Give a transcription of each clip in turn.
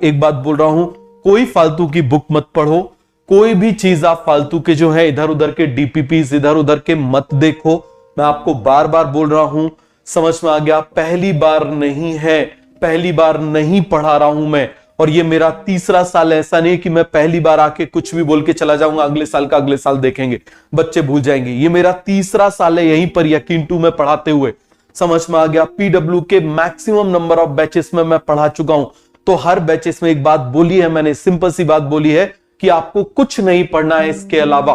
एक बात बोल रहा हूं, कोई फालतू की बुक मत पढ़ो, कोई भी चीज आप फालतू के जो है इधर उधर के डीपीपीस इधर उधर के मत देखो। मैं आपको बार बार बोल रहा हूं, समझ में आ गया? पहली बार नहीं है, पहली बार नहीं पढ़ा रहा हूं मैं, और ये मेरा तीसरा साल। ऐसा नहीं कि मैं पहली बार आके कुछ भी बोल के चला जाऊंगा, अगले साल का अगले साल देखेंगे, बच्चे भूल जाएंगे। ये मेरा तीसरा साल है यहीं पर यकीन टू में पढ़ाते हुए। समझ में आ गया? पीडब्ल्यू के मैक्सिमम नंबर ऑफ बैचेस में मैं पढ़ा चुका हूं। तो हर बैचेस में एक बात बोली है मैंने, सिंपल सी बात बोली है कि आपको कुछ नहीं पढ़ना है, इसके अलावा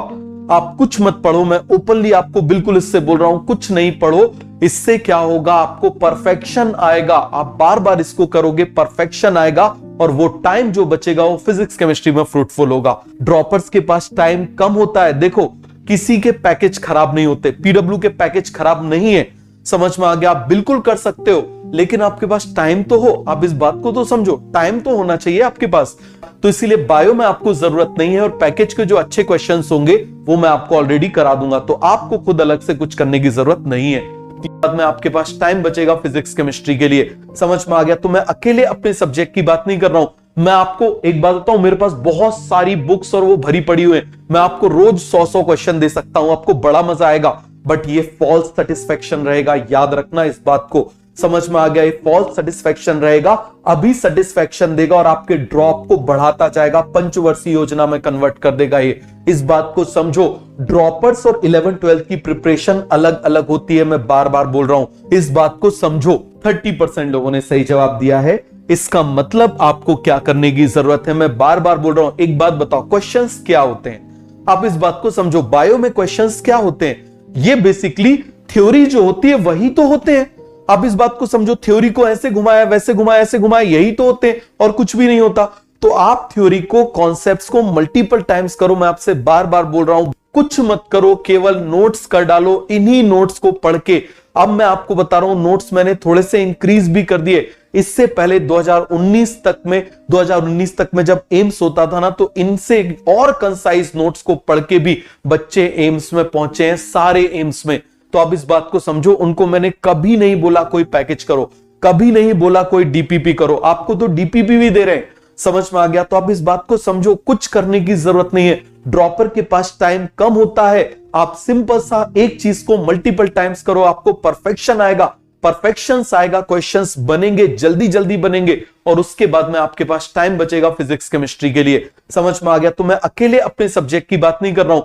आप कुछ मत पढ़ो। मैं ओपनली आपको बिल्कुल इससे बोल रहा हूं, कुछ नहीं पढ़ो। इससे क्या होगा, आपको परफेक्शन आएगा। आप बार बार इसको करोगे, परफेक्शन आएगा, और वो टाइम जो बचेगा वो फिजिक्स केमिस्ट्री में फ्रूटफुल होगा। ड्रॉपर्स के पास टाइम कम होता है। देखो, किसी के पैकेज खराब नहीं होते, पीडब्ल्यू के पैकेज खराब नहीं है। समझ में आ गया? आप बिल्कुल कर सकते हो, लेकिन आपके पास टाइम तो हो। आप इस बात को तो समझो, टाइम तो होना चाहिए आपके पास। तो इसीलिए बायो में आपको जरूरत नहीं है, और पैकेज के जो अच्छे क्वेश्चंस होंगे वो मैं आपको ऑलरेडी करा दूंगा, तो आपको खुद अलग से कुछ करने की जरूरत नहीं है। बाद में आपके पास टाइम बचेगा फिजिक्स केमिस्ट्री के लिए। समझ में आ गया? तो मैं अकेले अपने सब्जेक्ट की बात नहीं कर रहा हूं। मैं आपको एक बात बताऊं, मेरे पास बहुत सारी बुक्स और वो भरी पड़ी हुई है। मैं आपको रोज 100 क्वेश्चन दे सकता हूं, आपको बड़ा मजा आएगा। बट ये फॉल्स सेटिस्फेक्शन रहेगा, याद रखना इस बात को। समझ में आ गया? ये फॉल्स सेटिस्फेक्शन रहेगा, अभी सेटिस्फेक्शन देगा और आपके ड्रॉप को बढ़ाता जाएगा, पंचवर्षीय योजना में कन्वर्ट कर देगा ये। इस बात को समझो। ड्रॉपर्स और 11th 12th की प्रिपरेशन अलग अलग होती है, मैं बार बार बोल रहा हूं, इस बात को समझो। 30% लोगों ने सही जवाब दिया है। इसका मतलब आपको क्या करने की जरूरत है, मैं बार बार बोल रहा हूं। एक बात बताओ, क्वेश्चंस क्या होते हैं? आप इस बात को समझो, बायो में क्वेश्चंस क्या होते हैं? ये बेसिकली थ्योरी जो होती है वही तो होते हैं। आप इस बात को समझो, थ्योरी को ऐसे घुमाया, वैसे घुमाया, ऐसे घुमाया, यही तो होते हैं, और कुछ भी नहीं होता। तो आप थ्योरी को, कॉन्सेप्ट्स को मल्टीपल टाइम्स करो। मैं आपसे बार बार बोल रहा हूं, कुछ मत करो, केवल नोट्स कर डालो। इन्हीं नोट्स को पढ़ के, अब मैं आपको बता रहा हूं, नोट्स मैंने थोड़े से इंक्रीज भी कर दिए। इससे पहले 2019 तक में जब एम्स होता था ना, तो इनसे और कंसाइज नोट्स को पढ़ के भी बच्चे एम्स में पहुंचे हैं, सारे एम्स में। तो आप इस बात को समझो, उनको मैंने कभी नहीं बोला कोई पैकेज करो, कभी नहीं बोला कोई डीपीपी करो। आपको तो डीपीपी भी दे रहे हैं। समझ में आ गया? तो आप इस बात को समझो, कुछ करने की जरूरत नहीं है। ड्रॉपर के पास टाइम कम होता है। आप सिंपल सा एक चीज को मल्टीपल टाइम्स करो, आपको परफेक्शन आएगा, परफेक्शंस आएगा, क्वेश्चंस बनेंगे, जल्दी जल्दी बनेंगे, और उसके बाद में आपके पास टाइम बचेगा फिजिक्स केमिस्ट्री के लिए। समझ में आ गया? तो मैं अकेले अपने सब्जेक्ट की बात नहीं कर रहा हूं,